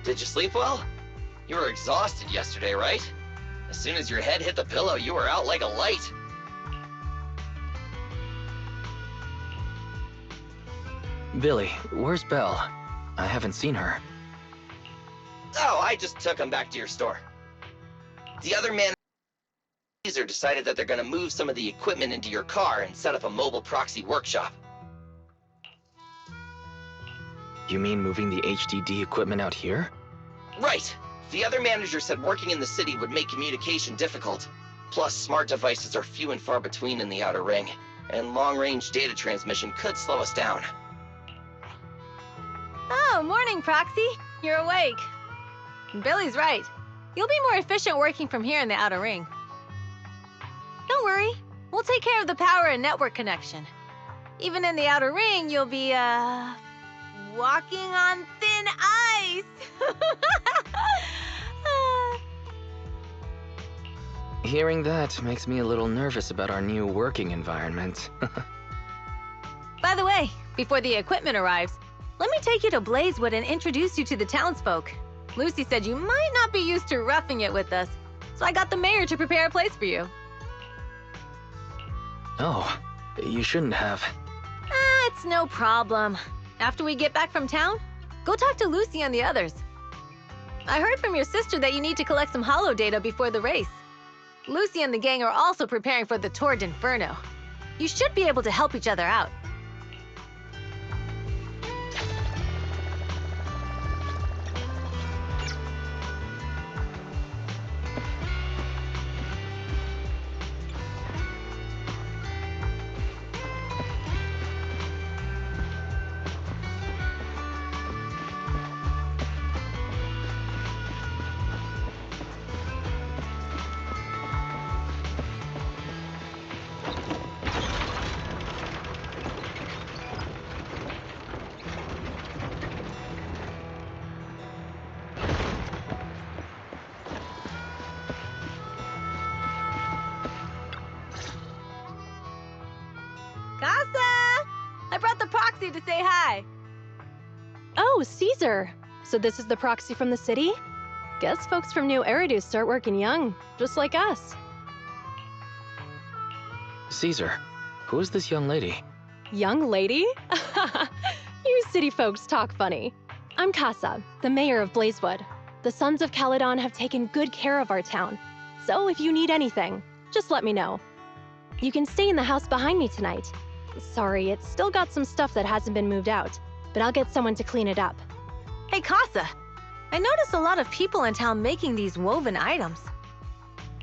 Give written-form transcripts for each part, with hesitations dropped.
Did you sleep well? You were exhausted yesterday, right? As soon as your head hit the pillow, you were out like a light. Billy, where's Belle? I haven't seen her. Oh, I just took him back to your store. The other man decided that they're gonna move some of the equipment into your car and set up a mobile proxy workshop. You mean moving the HDD equipment out here? Right. The other manager said working in the city would make communication difficult. Plus, smart devices are few and far between in the Outer Ring, and long-range data transmission could slow us down. Oh, morning, Proxy. You're awake. Billy's right. You'll be more efficient working from here in the Outer Ring. Don't worry. We'll take care of the power and network connection. Even in the Outer Ring, you'll be, walking on thin ice. Hearing that makes me a little nervous about our new working environment. By the way, before the equipment arrives, let me take you to Blazewood and introduce you to the townsfolk. Lucy said you might not be used to roughing it with us, so I got the mayor to prepare a place for you. Oh, you shouldn't have. It's no problem. After we get back from town, go talk to Lucy and the others. I heard from your sister that you need to collect some holo data before the race. Lucy and the gang are also preparing for the Tour d'Inferno. You should be able to help each other out. Casa! I brought the proxy to say hi. Oh, Caesar. So this is the proxy from the city? Guess folks from New Eridu start working young, just like us. Caesar, who is this young lady? Young lady? You city folks talk funny. I'm Casa, the mayor of Blazewood. The Sons of Caledon have taken good care of our town. So if you need anything, just let me know. You can stay in the house behind me tonight. Sorry, it's still got some stuff that hasn't been moved out, but I'll get someone to clean it up. Hey, Casa. I noticed a lot of people in town making these woven items.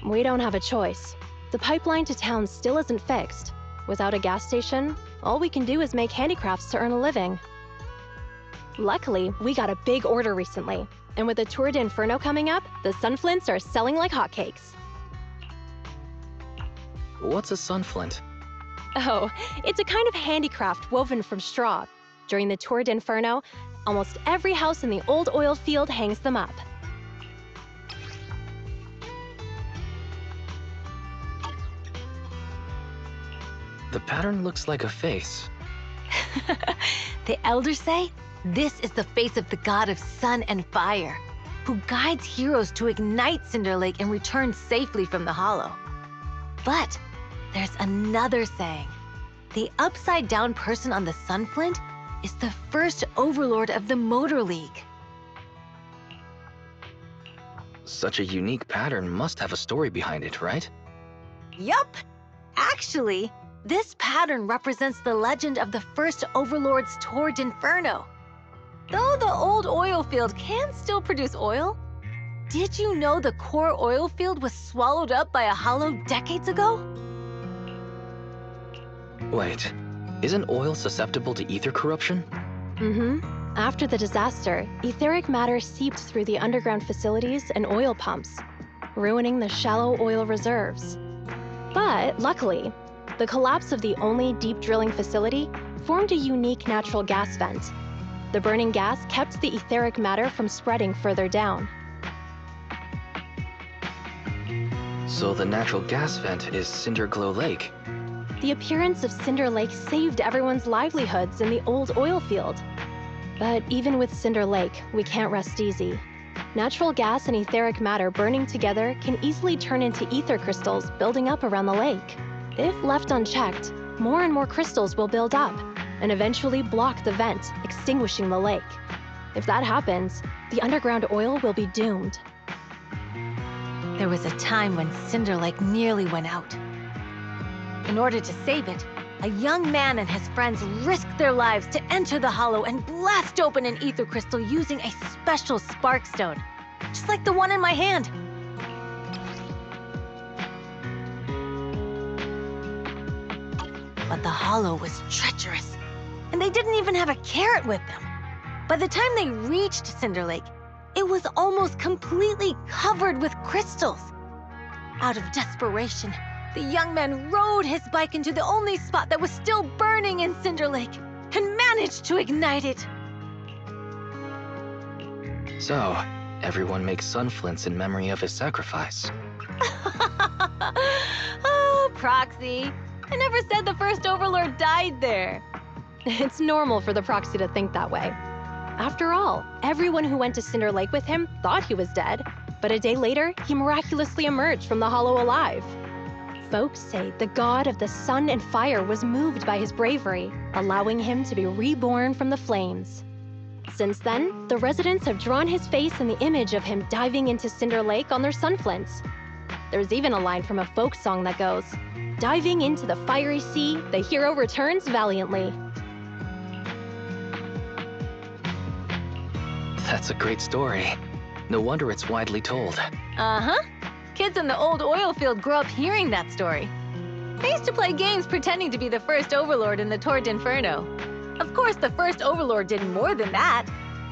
We don't have a choice. The pipeline to town still isn't fixed. Without a gas station, all we can do is make handicrafts to earn a living. Luckily, we got a big order recently, and with the Tour d'Inferno coming up, the sunflints are selling like hotcakes. What's a sunflint? Oh, it's a kind of handicraft woven from straw. During the Tour d'Inferno, almost every house in the old oil field hangs them up. The pattern looks like a face. The elders say this is the face of the god of sun and fire, who guides heroes to ignite Cinder Lake and return safely from the hollow. But there's another saying. The upside-down person on the sunflint is the first overlord of the Motor League. Such a unique pattern must have a story behind it, right? Yup! Actually, this pattern represents the legend of the first overlord's Tour d'Inferno. Though the old oil field can still produce oil, did you know the core oil field was swallowed up by a hollow decades ago? Wait, isn't oil susceptible to ether corruption? After the disaster, etheric matter seeped through the underground facilities and oil pumps, ruining the shallow oil reserves. But luckily, the collapse of the only deep drilling facility formed a unique natural gas vent. The burning gas kept the etheric matter from spreading further down. So the natural gas vent is Cinderglow Lake. The appearance of Cinder Lake saved everyone's livelihoods in the old oil field. But even with Cinder Lake, we can't rest easy. Natural gas and etheric matter burning together can easily turn into ether crystals building up around the lake. If left unchecked, more and more crystals will build up and eventually block the vent, extinguishing the lake. If that happens, the underground oil will be doomed. There was a time when Cinder Lake nearly went out. In order to save it, a young man and his friends risked their lives to enter the hollow and blast open an ether crystal using a special spark stone, just like the one in my hand. But the hollow was treacherous, and they didn't even have a carrot with them. By the time they reached Cinder Lake, it was almost completely covered with crystals. Out of desperation, the young man rode his bike into the only spot that was still burning in Cinder Lake and managed to ignite it. So, everyone makes sun flints in memory of his sacrifice. Oh, Proxy. I never said the first Overlord died there. It's normal for the Proxy to think that way. After all, everyone who went to Cinder Lake with him thought he was dead, but a day later, he miraculously emerged from the hollow alive. Folks say the god of the sun and fire was moved by his bravery, allowing him to be reborn from the flames. Since then, the residents have drawn his face in the image of him diving into Cinder Lake on their sunflints. There's even a line from a folk song that goes, "Diving into the fiery sea, the hero returns valiantly." That's a great story. No wonder it's widely told. Uh-huh. Kids in the old oil field grew up hearing that story. I used to play games pretending to be the first Overlord in the Tour d'Inferno. Of course, the first Overlord did more than that.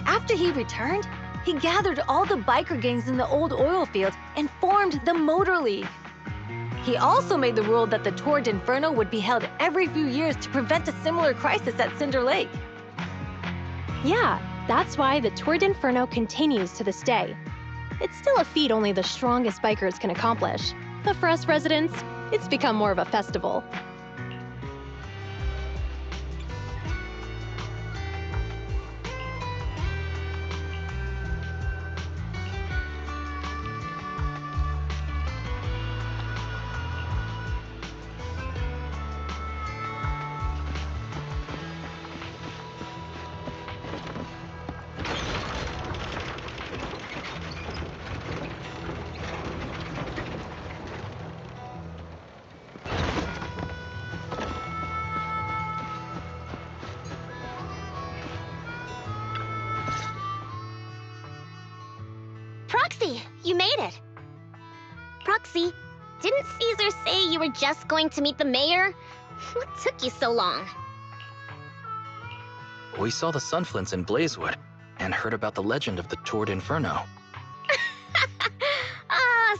After he returned, he gathered all the biker gangs in the old oil field and formed the Motor League. He also made the rule that the Tour d'Inferno would be held every few years to prevent a similar crisis at Cinder Lake. Yeah, that's why the Tour d'Inferno continues to this day. It's still a feat only the strongest bikers can accomplish, but for us residents, it's become more of a festival. Proxy, you made it. Proxy, didn't Caesar say you were just going to meet the mayor? What took you so long? We saw the sunflints in Blazewood and heard about the legend of the Tour d'Inferno.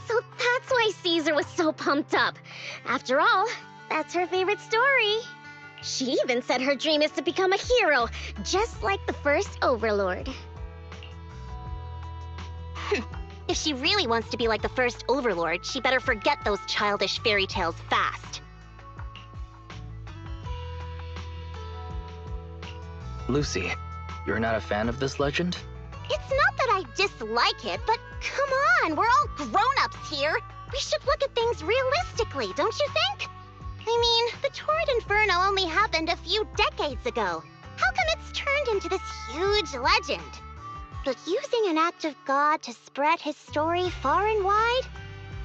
So that's why Caesar was so pumped up. After all, that's her favorite story. She even said her dream is to become a hero, just like the first Overlord. If she really wants to be like the first Overlord, she better forget those childish fairy tales fast. Lucy, you're not a fan of this legend? It's not that I dislike it, but come on, we're all grown-ups here. We should look at things realistically, don't you think? I mean, the Tour d'Inferno only happened a few decades ago. How come it's turned into this huge legend? But using an act of God to spread his story far and wide,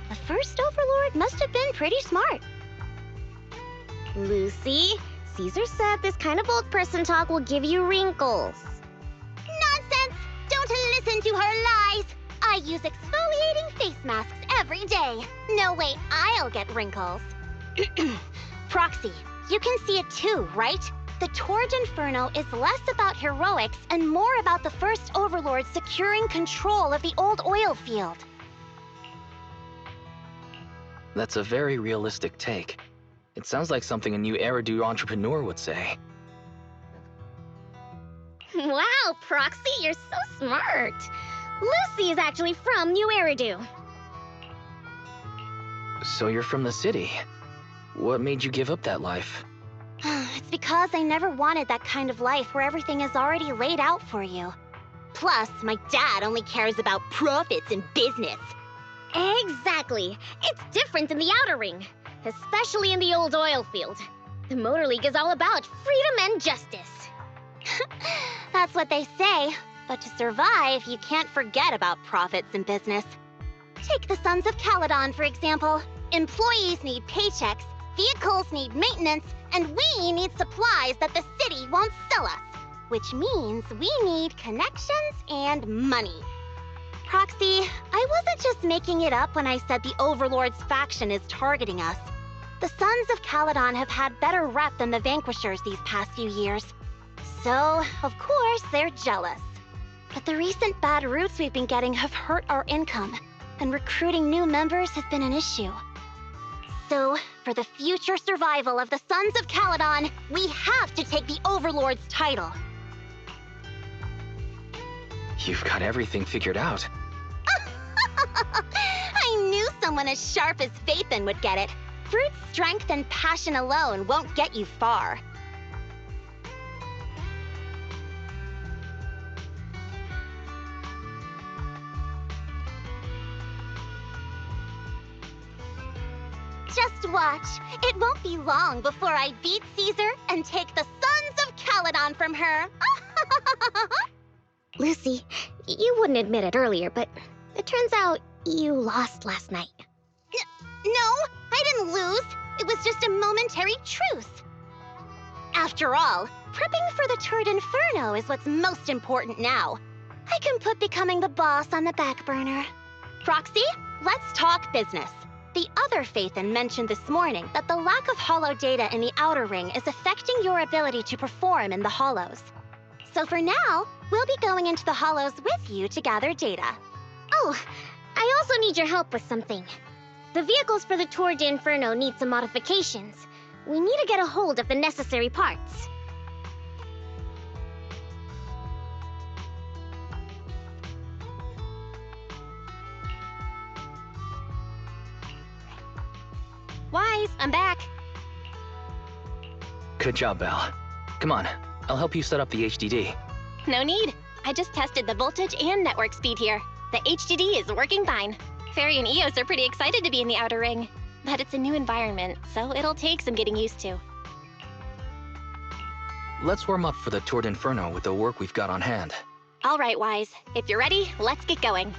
the first Overlord must have been pretty smart. Lucy, Caesar said this kind of old person talk will give you wrinkles. Nonsense! Don't listen to her lies! I use exfoliating face masks every day. No way I'll get wrinkles. Proxy, you can see it too, right? The Tour d'Inferno is less about heroics and more about the first Overlord securing control of the old oil field. That's a very realistic take. It sounds like something a new Eridu entrepreneur would say. Wow, Proxy, you're so smart. Lucy is actually from New Eridu. So you're from the city. What made you give up that life? It's because I never wanted that kind of life where everything is already laid out for you. Plus, my dad only cares about profits and business. Exactly. It's different in the Outer Ring, especially in the old oil field. The Motor League is all about freedom and justice. That's what they say, but to survive, you can't forget about profits and business. Take the Sons of Caledon, for example. Employees need paychecks, vehicles need maintenance, and we need supplies that the city won't sell us. Which means we need connections and money. Proxy, I wasn't just making it up when I said the Overlord's faction is targeting us. The Sons of Caledon have had better rep than the Vanquishers these past few years. So, of course, they're jealous. But the recent bad routes we've been getting have hurt our income, and recruiting new members has been an issue. So, for the future survival of the Sons of Caledon, we have to take the Overlord's title. You've got everything figured out. I knew someone as sharp as Phaethon would get it. Brute strength and passion alone won't get you far. Just watch. It won't be long before I beat Caesar and take the Sons of Caledon from her. Lucy, you wouldn't admit it earlier, but it turns out you lost last night. No, I didn't lose. It was just a momentary truce. After all, prepping for the Tour d'Inferno is what's most important now. I can put becoming the boss on the back burner. Proxy, let's talk business. The other Phaethon mentioned this morning that the lack of hollow data in the Outer Ring is affecting your ability to perform in the hollows. So for now, we'll be going into the hollows with you to gather data. Oh, I also need your help with something. The vehicles for the Tour d'Inferno need some modifications. We need to get a hold of the necessary parts. Wise, I'm back. Good job, Belle. Come on, I'll help you set up the HDD. No need. I just tested the voltage and network speed here. The HDD is working fine. Fairy and Eos are pretty excited to be in the Outer Ring. But it's a new environment, so it'll take some getting used to. Let's warm up for the Tour d'Inferno with the work we've got on hand. All right, Wise. If you're ready, let's get going.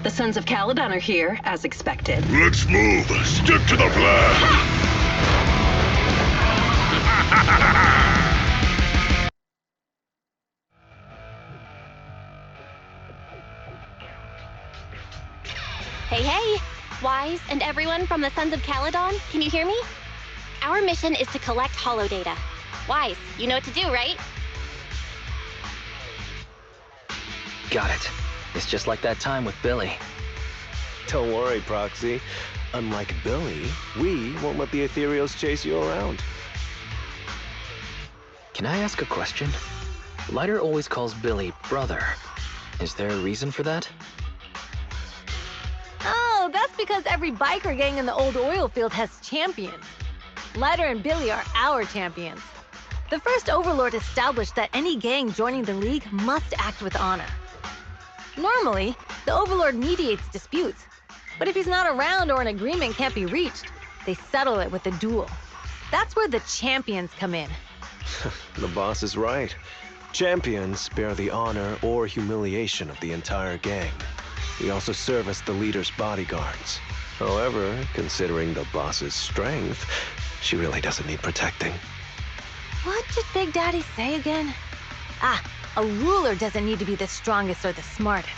The Sons of Caledon are here, as expected. Let's move. Stick to the plan. Hey, hey! Wise and everyone from the Sons of Caledon, can you hear me? Our mission is to collect hollow data. Wise, you know what to do, right? Got it. It's just like that time with Billy. Don't worry, Proxy. Unlike Billy, we won't let the ethereals chase you around. Can I ask a question? Lighter always calls Billy brother. Is there a reason for that? Oh, that's because every biker gang in the old oil field has champions. Lighter and Billy are our champions. The first Overlord established that any gang joining the League must act with honor. Normally, the Overlord mediates disputes, but if he's not around or an agreement can't be reached, they settle it with a duel. That's where the champions come in. The boss is right. Champions bear the honor or humiliation of the entire gang. We also serve as the leader's bodyguards. However, considering the boss's strength, she really doesn't need protecting. What did Big Daddy say again? A ruler doesn't need to be the strongest or the smartest.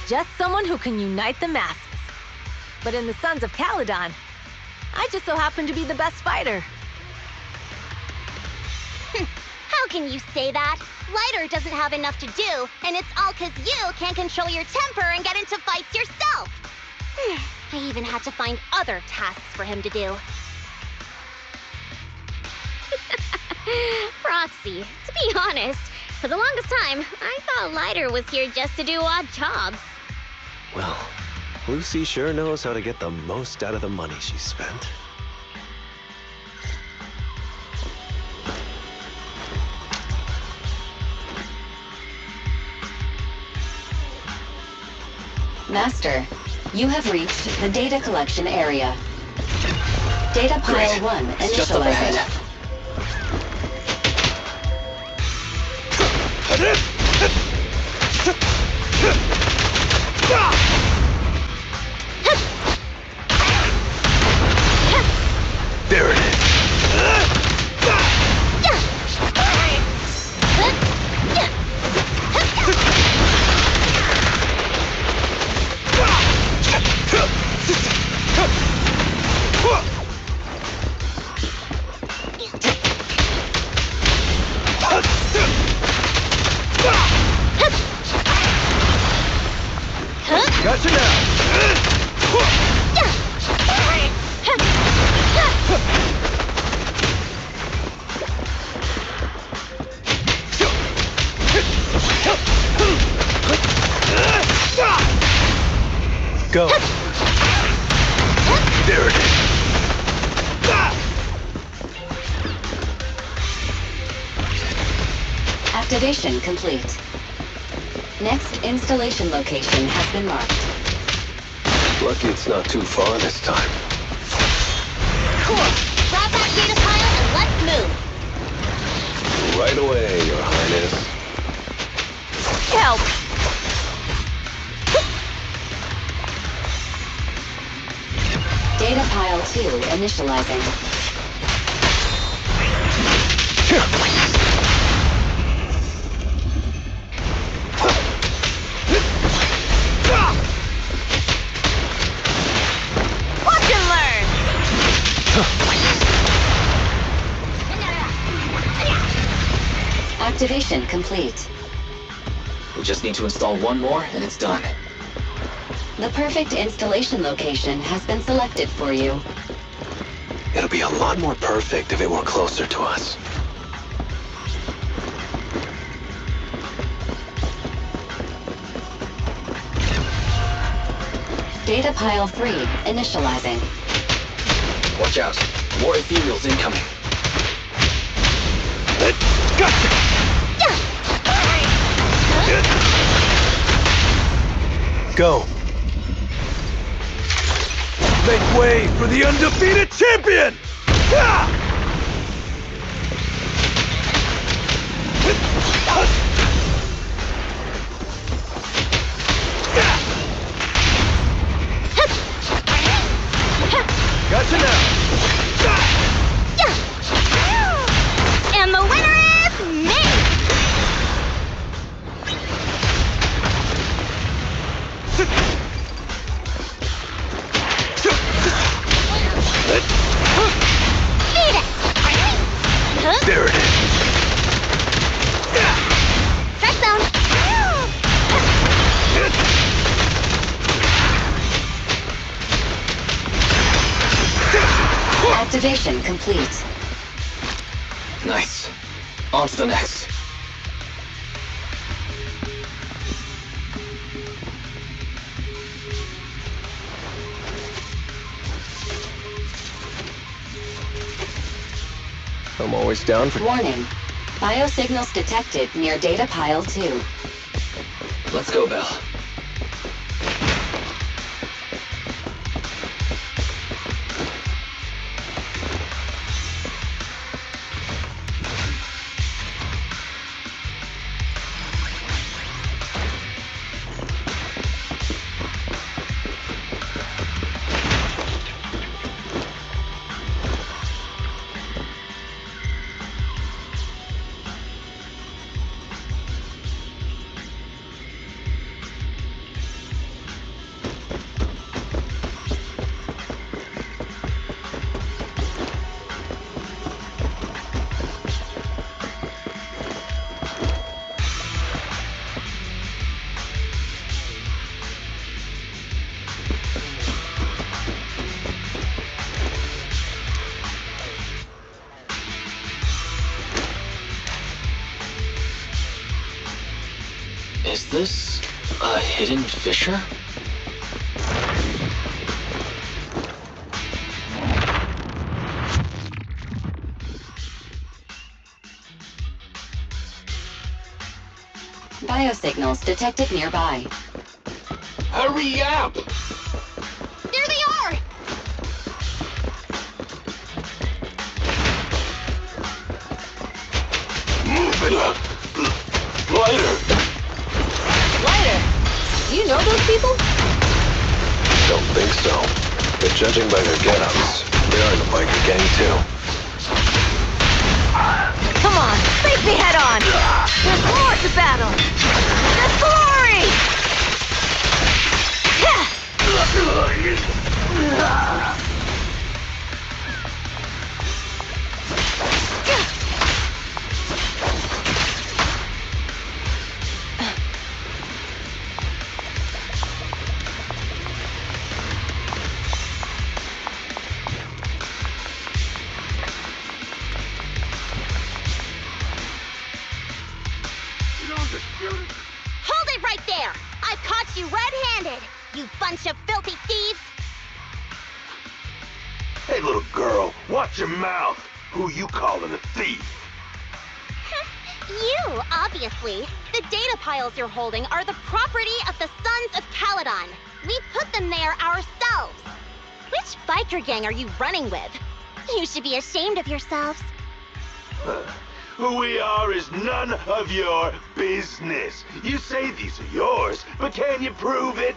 Just someone who can unite the masses. But in the Sons of Caledon, I just so happen to be the best fighter. How can you say that? Lighter doesn't have enough to do, and it's all 'cause you can't control your temper and get into fights yourself. I even had to find other tasks for him to do. Proxy, to be honest, for the longest time, I thought Lighter was here just to do odd jobs. Well, Lucy sure knows how to get the most out of the money she spent. Master, you have reached the data collection area. Data pile 1 It's just up ahead. initializing. There it is. Gotcha now! Go! There it is. Activation complete. Next installation location has been marked. Lucky it's not too far this time. Cool. Grab that data pile and let's move. Right away, Your Highness. Help! Data pile 2 initializing. Watch and learn! Activation complete. We just need to install one more and it's done. The perfect installation location has been selected for you. It'll be a lot more perfect if it were closer to us. Data pile 3 initializing. Watch out. More ethereals incoming. Gotcha! Go! Make way for the undefeated champion! Ah! Gotcha now! And the winner is me! Eat it! Huh? There it is. Strike zone! Activation complete. Nice. On to the next. I'm always down for... Warning. Biosignals detected near Data Pile 2. Let's go, Belle. Is this a hidden fissure? Biosignals detected nearby. Hurry up! There they are! Move it up! Lighter! Lighter! Do you know those people? Don't think so. But judging by their get-ups, they're in the biker gang too. Come on, face me head on! There's more to battle! There's glory! Hold it right there! I've caught you red-handed, you bunch of filthy thieves! Hey, little girl, watch your mouth. Who you calling a thief? You, obviously. The data piles you're holding are the property of the Sons of Caledon. We put them there ourselves. Which biker gang are you running with? You should be ashamed of yourselves. Who we are is none of your business. You say these are yours, but can you prove it?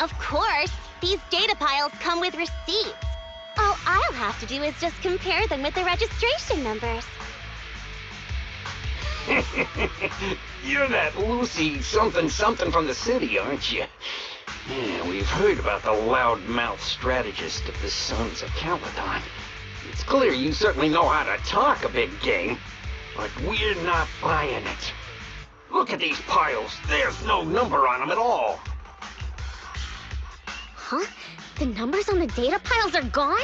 Of course, these data piles come with receipts. All I'll have to do is just compare them with the registration numbers. You're that Lucy something from the city, aren't you? Yeah, we've heard about the loudmouth strategist of the Sons of Caledon. It's clear you certainly know how to talk a big game, but we're not buying it. Look at these piles. There's no number on them at all. Huh? The numbers on the data piles are gone?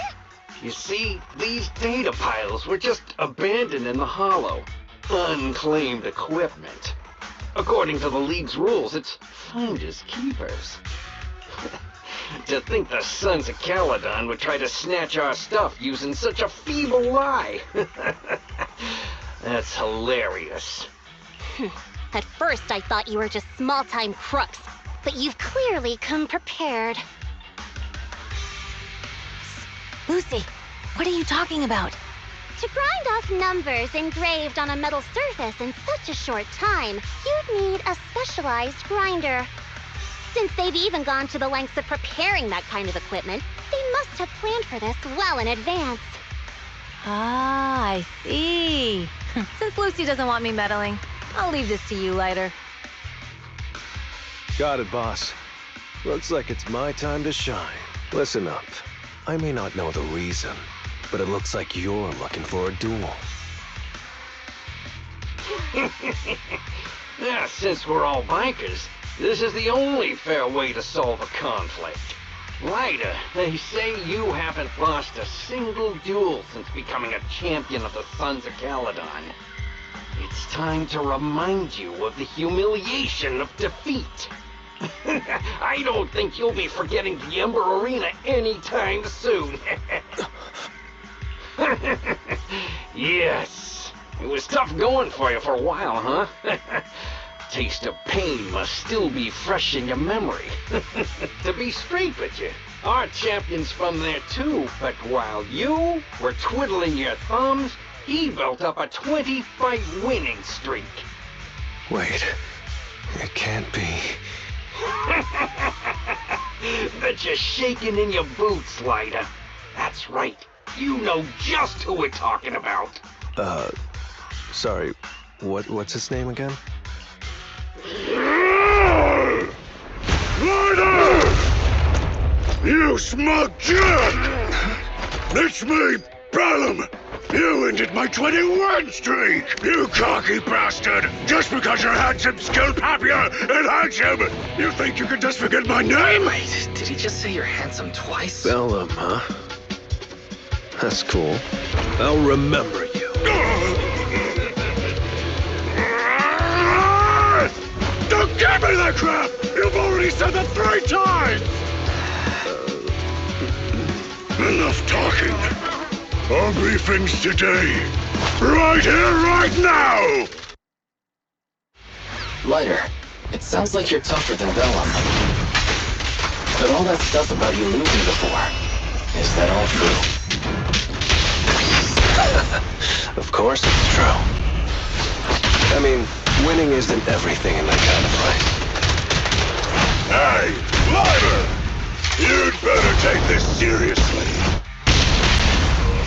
You see, these data piles were just abandoned in the hollow. Unclaimed equipment. According to the League's rules, it's finders keepers. To think the Sons of Caledon would try to snatch our stuff using such a feeble lie. That's hilarious. At first, I thought you were just small-time crooks, but you've clearly come prepared. Lucy, what are you talking about? To grind off numbers engraved on a metal surface in such a short time, you'd need a specialized grinder. Since they've even gone to the lengths of preparing that kind of equipment, they must have planned for this well in advance. Ah, I see. Since Lucy doesn't want me meddling, I'll leave this to you, Lighter. Got it, boss. Looks like it's my time to shine. Listen up. I may not know the reason, but it looks like you're looking for a duel. Yeah, since we're all bikers, this is the only fair way to solve a conflict. Ryder, they say you haven't lost a single duel since becoming a champion of the Sons of Caledon. It's time to remind you of the humiliation of defeat. I don't think you'll be forgetting the Ember Arena anytime soon. Yes, it was tough going for you for a while, huh? Taste of pain must still be fresh in your memory. To be straight with you, our champion's from there too, but while you were twiddling your thumbs, he built up a 20-fight winning streak. Wait, it can't be. Bet you're shaking in your boots, Lyda. That's right. You know just who we're talking about. Sorry, what's his name again? Ryder! You smug jerk! It's me, Bellum! You ended my 21 streak! You cocky bastard! Just because you're handsome, skilled, happier, and handsome! You think you can just forget my name? Wait, did he just say you're handsome twice? Bellum, huh? That's cool. I'll remember you. Don't give me that crap! You've already said that 3 times! Enough talking. Our briefing's today. Right here, right now! Lighter, it sounds like you're tougher than Bellum. But all that stuff about you losing before, is that all true? Of course it's true. I mean, winning isn't everything in that kind of fight. Hey, Ryder! You'd better take this seriously.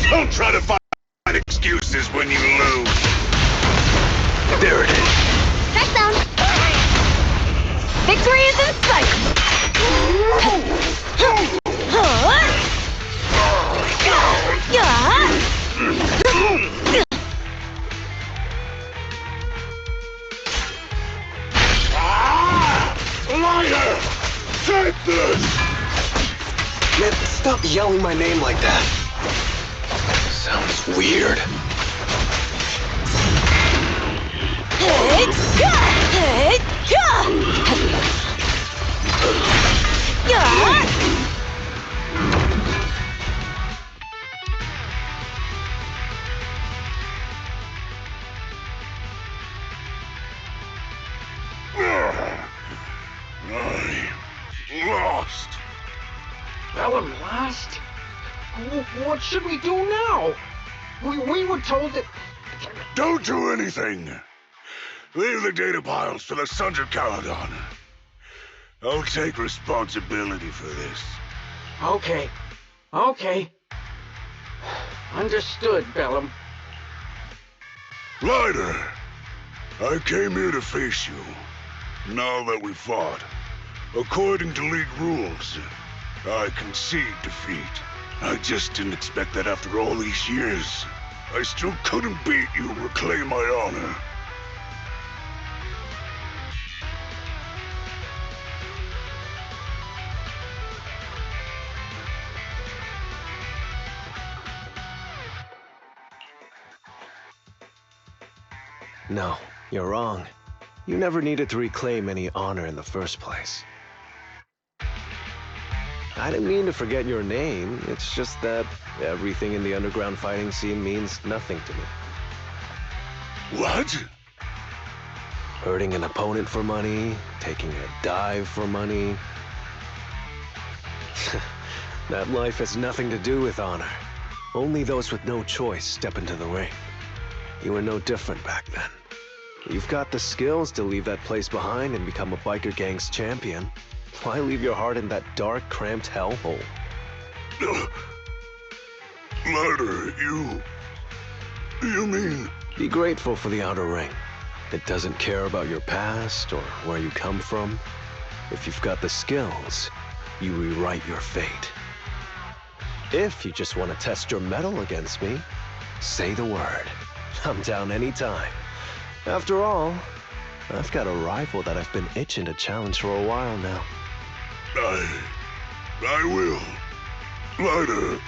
Don't try to find excuses when you lose. There it is. Strike zone. Victory is in sight! Ryder! Take this! Man, stop yelling my name like that. Sounds weird. I lost. Bellum lost? What should we do now? We were told that... Don't do anything. Leave the data piles to the Sons of Caledon. I'll take responsibility for this. Okay. Understood, Bellum. Ryder, I came here to face you. Now that we fought, according to League rules, I concede defeat. I just didn't expect that after all these years. I still couldn't beat you, reclaim my honor. No, you're wrong. You never needed to reclaim any honor in the first place. I didn't mean to forget your name. It's just that everything in the underground fighting scene means nothing to me. What? Hurting an opponent for money, taking a dive for money. That life has nothing to do with honor. Only those with no choice step into the ring. You were no different back then. You've got the skills to leave that place behind and become a biker gang's champion. Why leave your heart in that dark, cramped hellhole? Ryder, you mean... Be grateful for the outer ring. It doesn't care about your past or where you come from. If you've got the skills, you rewrite your fate. If you just want to test your mettle against me, say the word. I'm down anytime. After all, I've got a rival that I've been itching to challenge for a while now. I will. Lighter,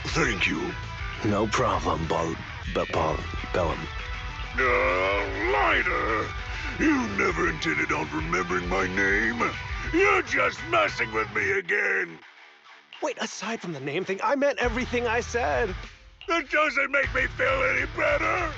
thank you. No problem, Bellum. Lighter! You never intended on remembering my name. You're just messing with me again. Wait, aside from the name thing, I meant everything I said. That doesn't make me feel any better.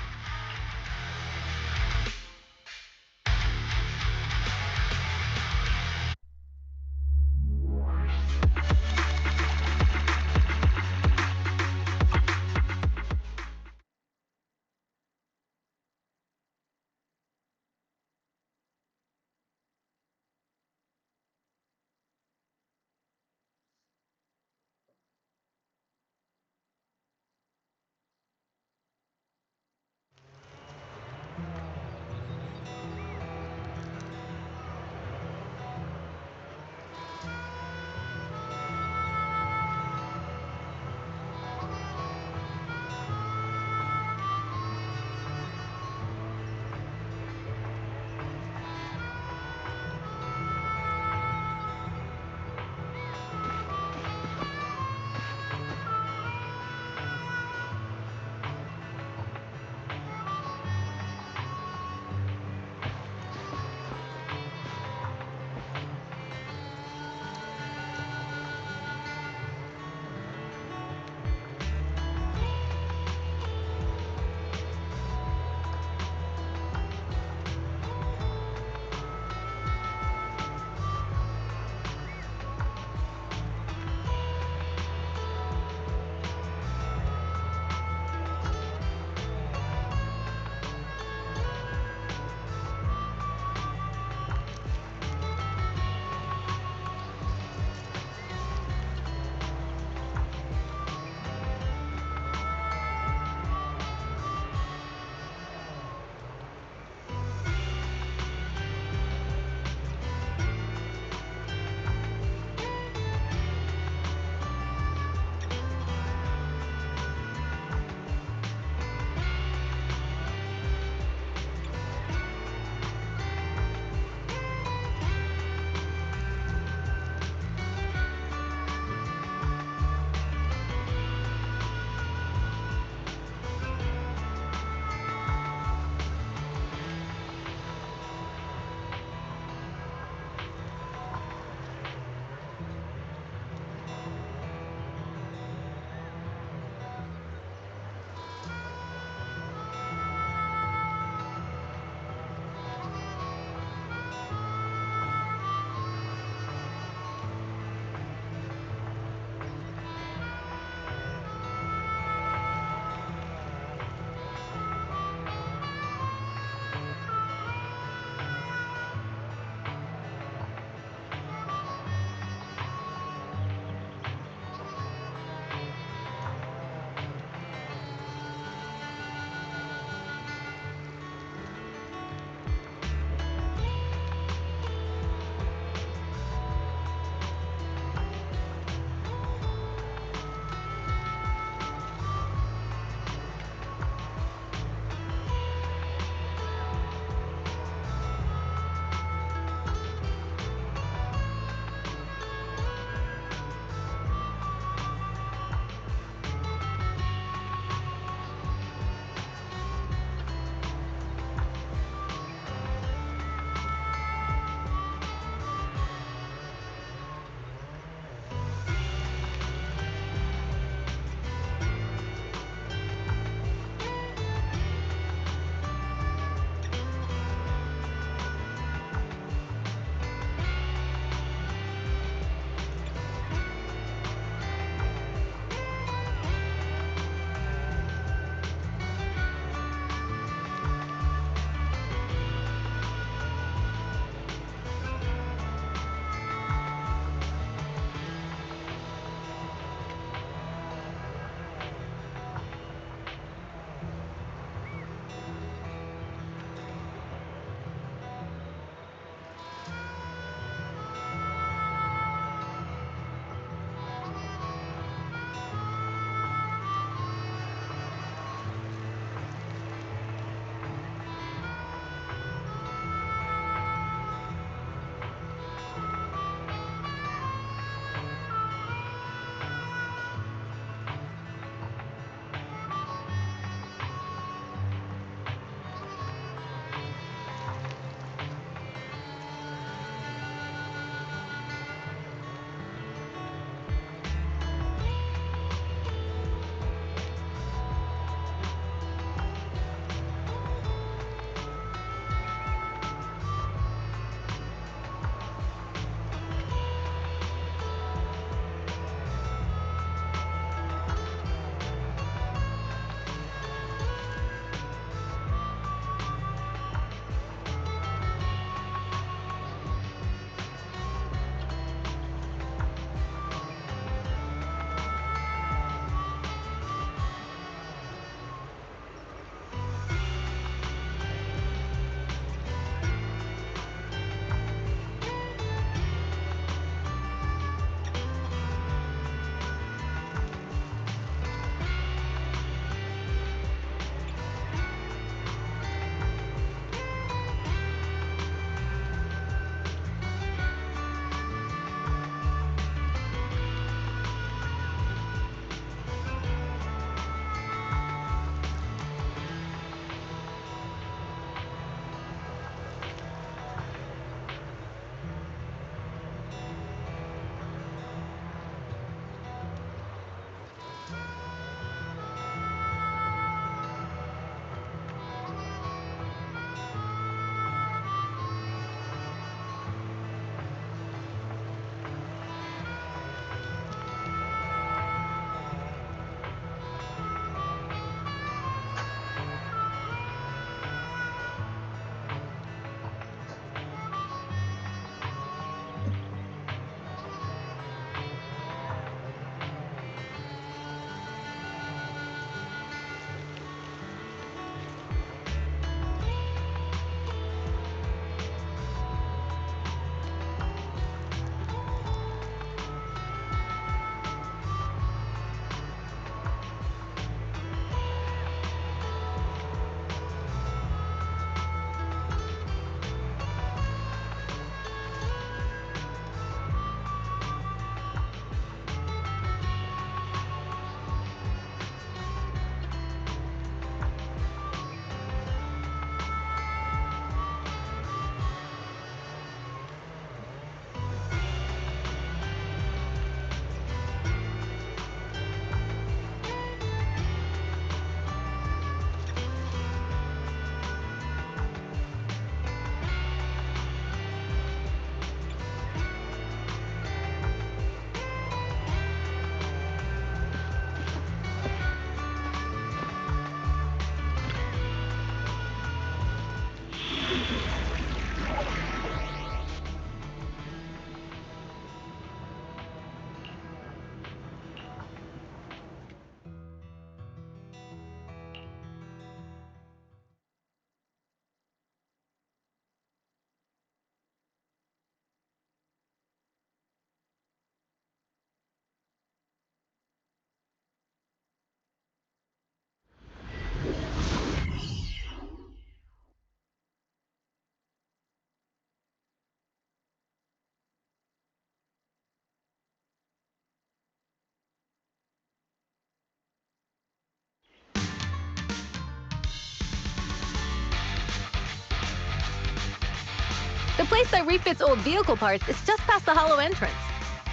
The place that refits old vehicle parts is just past the hollow entrance.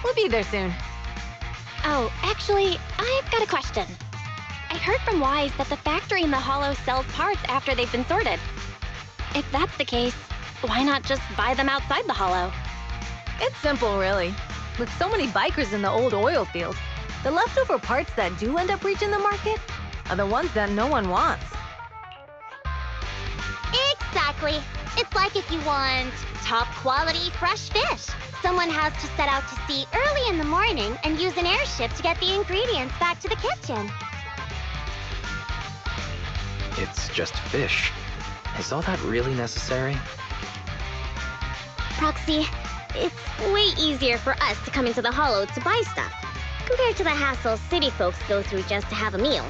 We'll be there soon. Oh, actually, I've got a question. I heard from Wise that the factory in the hollow sells parts after they've been sorted. If that's the case, why not just buy them outside the hollow? It's simple, really. With so many bikers in the old oil field, the leftover parts that do end up reaching the market are the ones that no one wants. Exactly. It's like if you want top quality fresh fish. Someone has to set out to sea early in the morning and use an airship to get the ingredients back to the kitchen. It's just fish. Is all that really necessary? Proxy, it's way easier for us to come into the hollow to buy stuff, compared to the hassle city folks go through just to have a meal.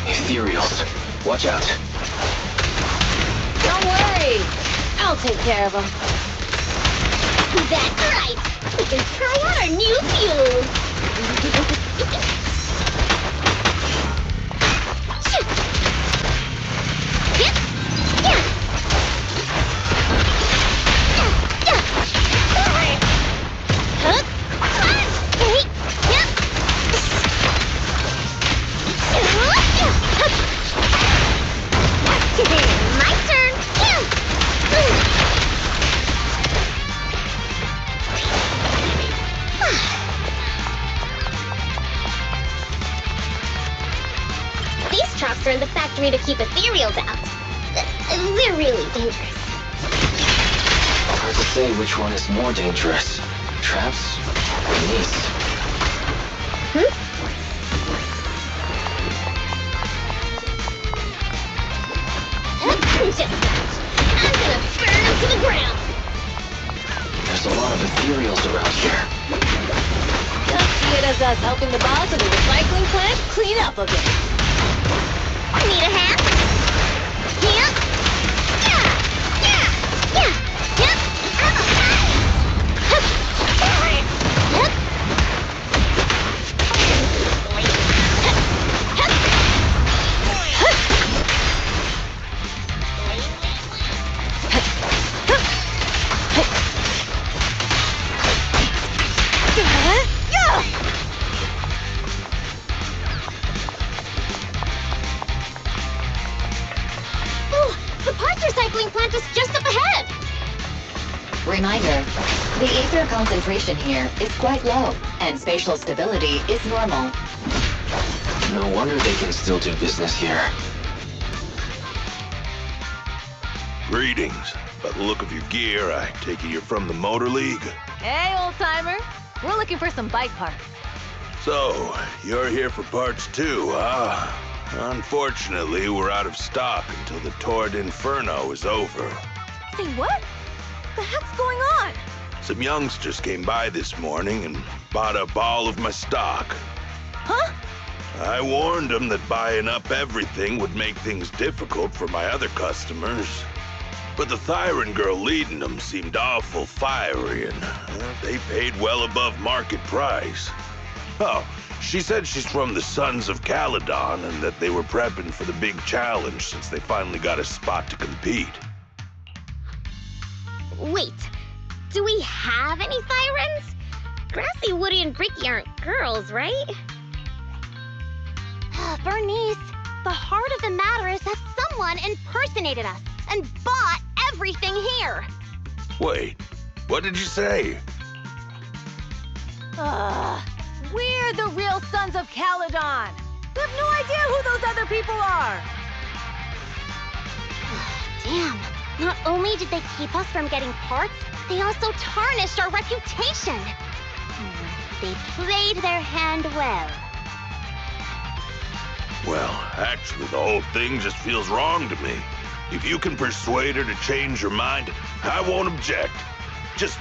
Ethereals. Watch out. Don't worry! I'll take care of them. That's right! We can try out our new fuel! My turn! These trucks are in the factory to keep ethereals out. They're really dangerous. Hard to say which one is more dangerous. Traps or Nice? Just watch. I'm gonna burn them to the ground. There's a lot of ethereals around here. Just see it as us helping the boss of the recycling plant clean up a bit. Need a hand? Yep. Yeah. Yeah. Yeah. Yep. I'm a fight. Hup. Hup. Hup. Oh, the parts recycling plant is just up ahead. Reminder, the ether concentration here is quite low, and spatial stability is normal. No wonder they can still do business here. Greetings. By the look of your gear, I take it you're from the Motor League. Hey, old-timer. We're looking for some bike parts. So, you're here for parts too, huh? Unfortunately, we're out of stock until the Torrid Inferno is over. Say what? The heck's going on? Some youngsters came by this morning and bought up all of my stock. Huh? I warned them that buying up everything would make things difficult for my other customers. But the Thyron girl leading them seemed awful fiery, and they paid well above market price. Oh, she said she's from the Sons of Caledon and that they were prepping for the big challenge since they finally got a spot to compete. Wait, do we have any sirens? Grassy, Woody, and Bricky aren't girls, right? Bernice, the heart of the matter is that someone impersonated us. and bought everything here. Wait, what did you say? We're the real sons of Caledon. We have no idea who those other people are. Damn. Not only did they keep us from getting parts, they also tarnished our reputation. They played their hand well. Well, actually, the whole thing just feels wrong to me. If you can persuade her to change her mind, I won't object. Just,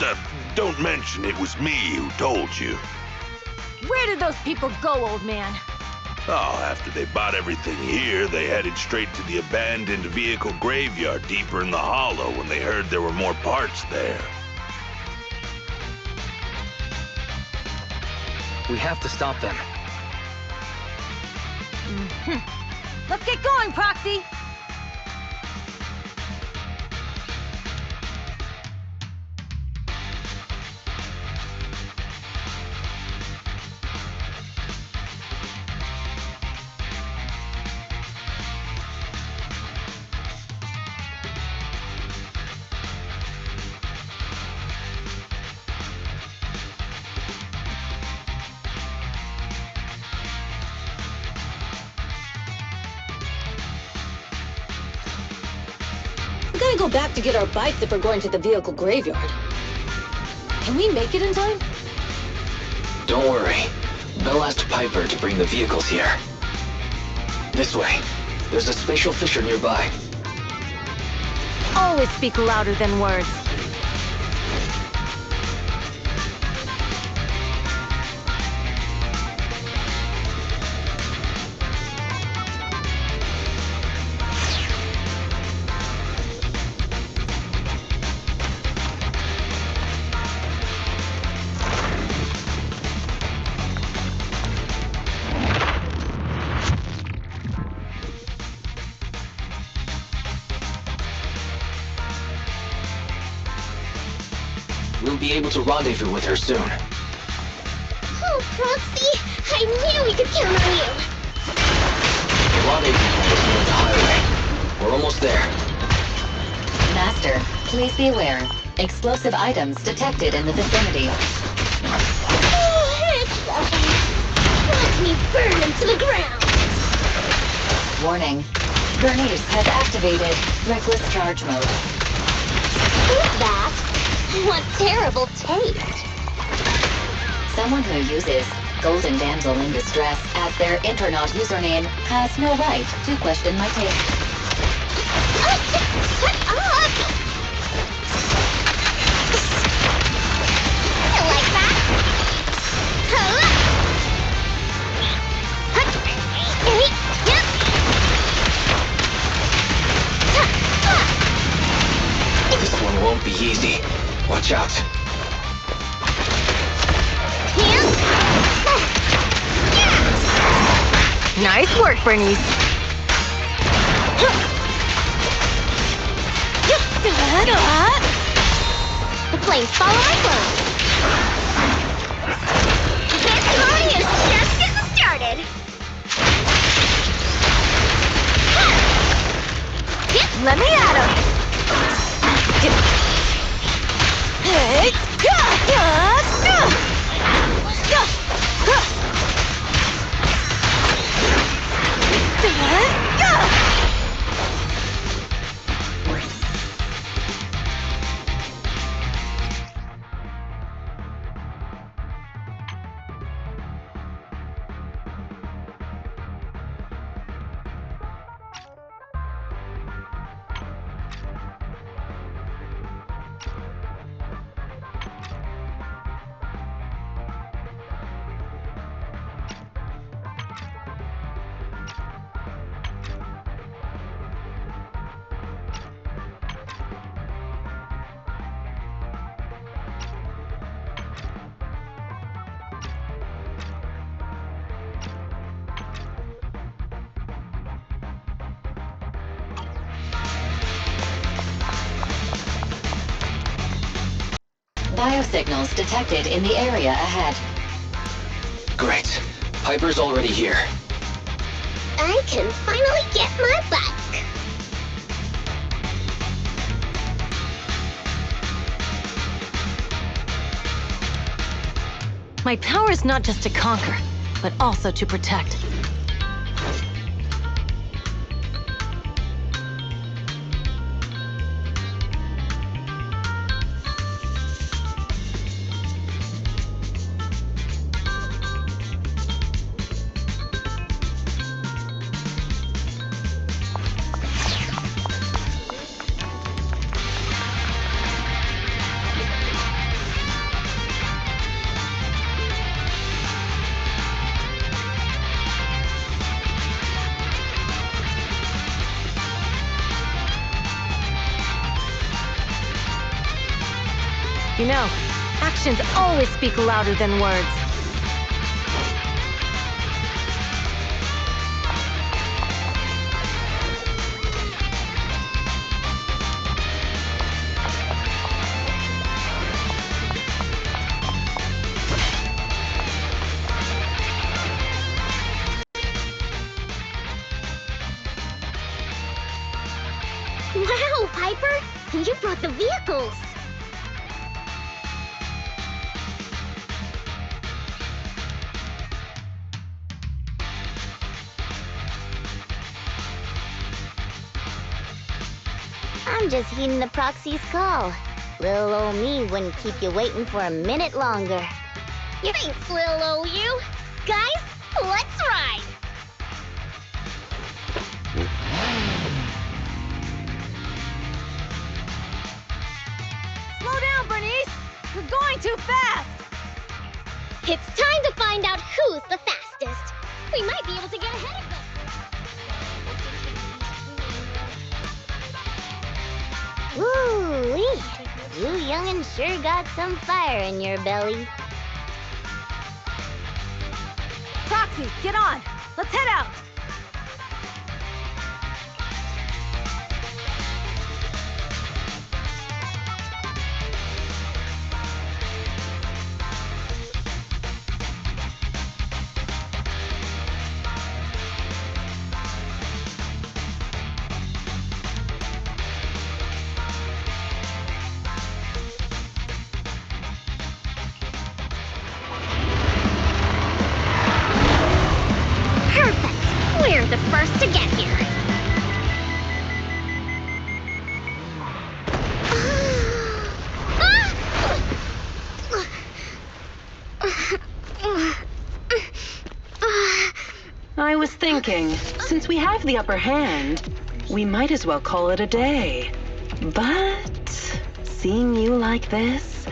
don't mention it was me who told you. Where did those people go, old man? Oh, after they bought everything here, they headed straight to the abandoned vehicle graveyard deeper in the hollow when they heard there were more parts there. We have to stop them. Let's get going, Proxy. We gotta go back to get our bikes if we're going to the vehicle graveyard. Can we make it in time? Don't worry. Belle asked Piper to bring the vehicles here. This way. There's a spatial fissure nearby. Always speak louder than words. We'll be able to rendezvous with her soon. Oh, Proxy! I knew we could count on you! The rendezvous point is near the highway. We're almost there. Master, please be aware. Explosive items detected in the vicinity. Oh, it's lovely. Let me burn them to the ground! Warning. Bernice has activated reckless charge mode. Who's that? What terrible taste! Someone who uses Golden Damsel in Distress as their Intronaut username has no right to question my taste. Shut up! You like that? This one won't be easy. Watch out. Nice work, Bernice. The flames follow my clothes. This party is just getting started. Let me at him. Biosignals detected in the area ahead. Great. Piper's already here. I can finally get my bike. My power is not just to conquer, but also to protect. You know, actions always speak louder than words. Wow, Piper! You brought the vehicles! I'm just heeding the proxy's call. Little ol' me wouldn't keep you waiting for a minute longer. Thanks, little ol' you. Guys, let's ride! Slow down, Bernice! You're going too fast! It's time to find out who's the fastest. We might be able to get ahead of them. Ooh-wee. You young'un sure got some fire in your belly. Proxy, get on! Let's head out! Perfect! We're the first to get here. I was thinking, since we have the upper hand, we might as well call it a day. But seeing you like this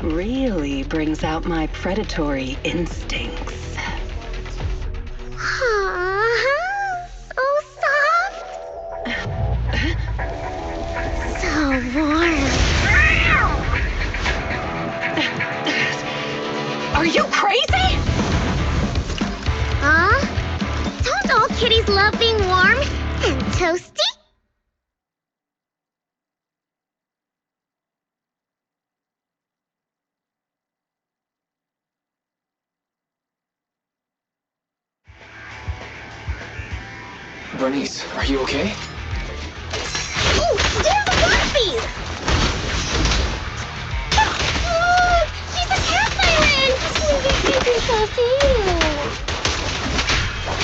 really brings out my predatory instincts. So soft. So warm. Are you crazy? Huh? Don't all kitties love being warm and toasty? Bernice, are you okay? Oh, there's a Wallaby! She's a cat siren!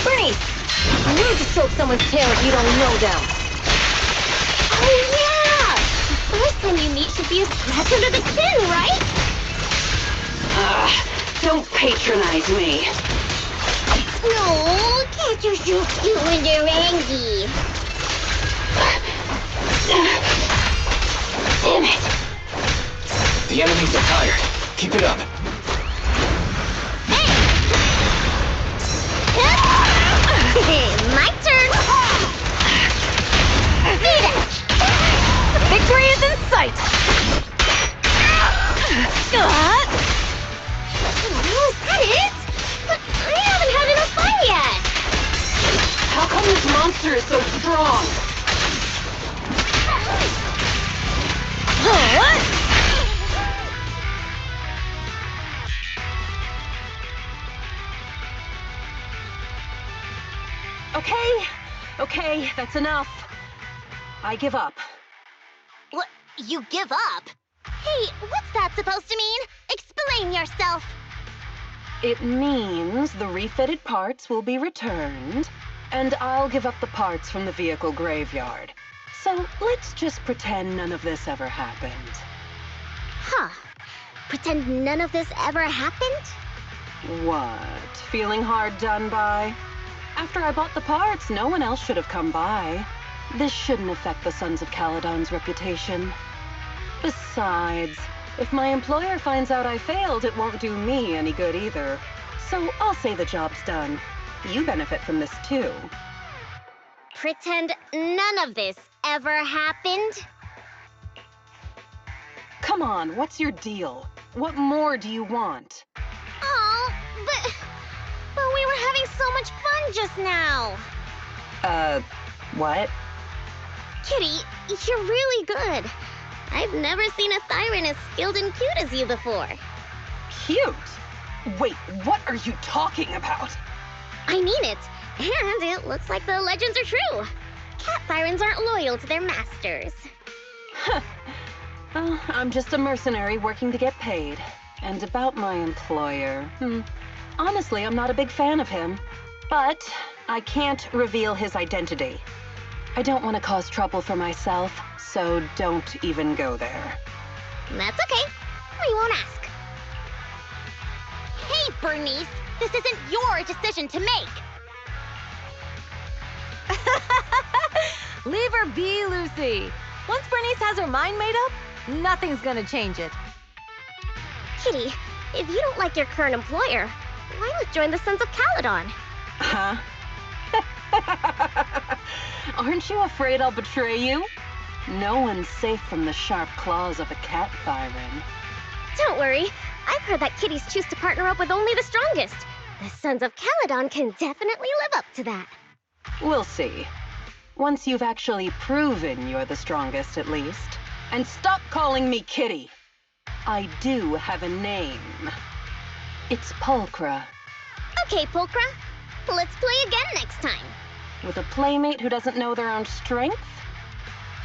Bernice! Rude to stroke someone's tail if you don't know them. Oh yeah! The first time you meet should be a scratch under the chin, right? Don't patronize me. No, cats are so cute when they're angry. Damn it. The enemies are tired. Keep it up. My turn! Beat it! Victory is in sight! Oh, is that it? But I haven't had enough fun yet! How come this monster is so strong? What? Okay, that's enough. I give up. What? You give up? Hey, what's that supposed to mean? Explain yourself! It means the refitted parts will be returned, and I'll give up the parts from the vehicle graveyard. So let's just pretend none of this ever happened. Huh. Pretend none of this ever happened? What? Feeling hard done by? After I bought the parts, no one else should have come by. This shouldn't affect the Sons of Caledon's reputation. Besides, if my employer finds out I failed, it won't do me any good either. So I'll say the job's done. You benefit from this too. Pretend none of this ever happened? Come on, what's your deal? What more do you want? Oh, but we were having so much fun just now. What? Kitty, you're really good. I've never seen a Thyran as skilled and cute as you before. Cute? Wait, what are you talking about? I mean it. And it looks like the legends are true. Cat Thyrans aren't loyal to their masters. Well, I'm just a mercenary working to get paid. And about my employer, honestly, I'm not a big fan of him. But I can't reveal his identity. I don't want to cause trouble for myself, so don't even go there. That's okay. We won't ask. Hey, Bernice! This isn't your decision to make! Leave her be, Lucy. Once Bernice has her mind made up, nothing's gonna change it. Kitty, if you don't like your current employer, why not join the Sons of Caledon? Huh? Aren't you afraid I'll betray you? No one's safe from the sharp claws of a cat Thyran. Don't worry. I've heard that kitties choose to partner up with only the strongest. The Sons of Caledon can definitely live up to that. We'll see. Once you've actually proven you're the strongest, at least. And stop calling me Kitty. I do have a name. It's Pulchra. Okay, Pulchra. Let's play again next time. With a playmate who doesn't know their own strength?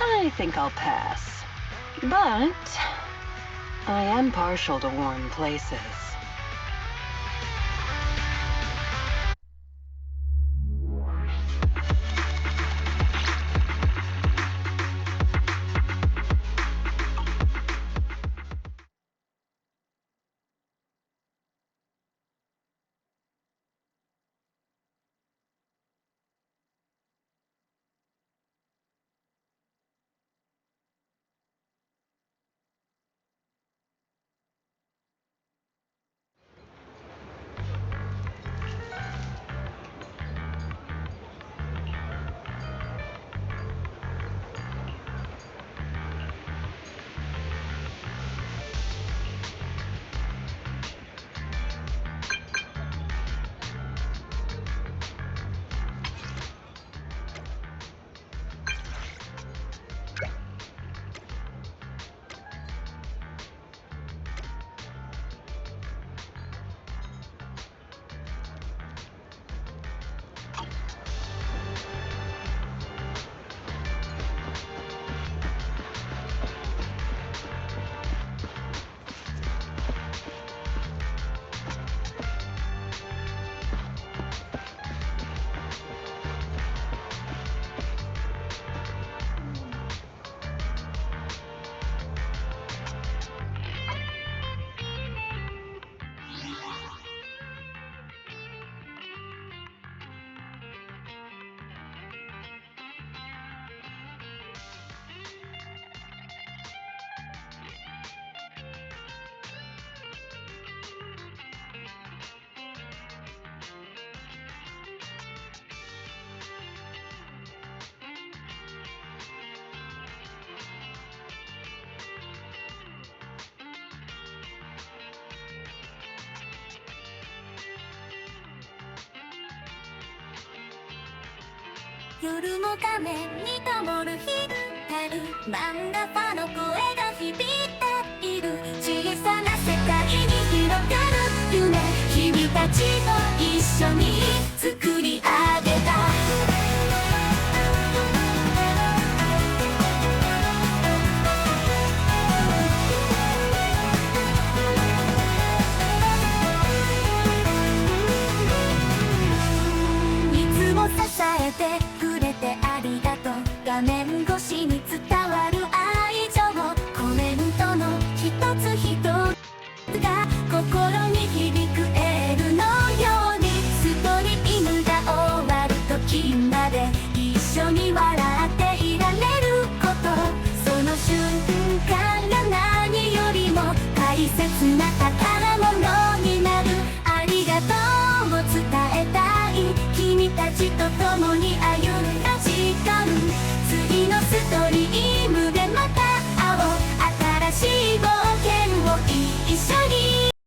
I think I'll pass. But I am partial to warm places. 宝物になるありがとうを伝えたい君たちと共に歩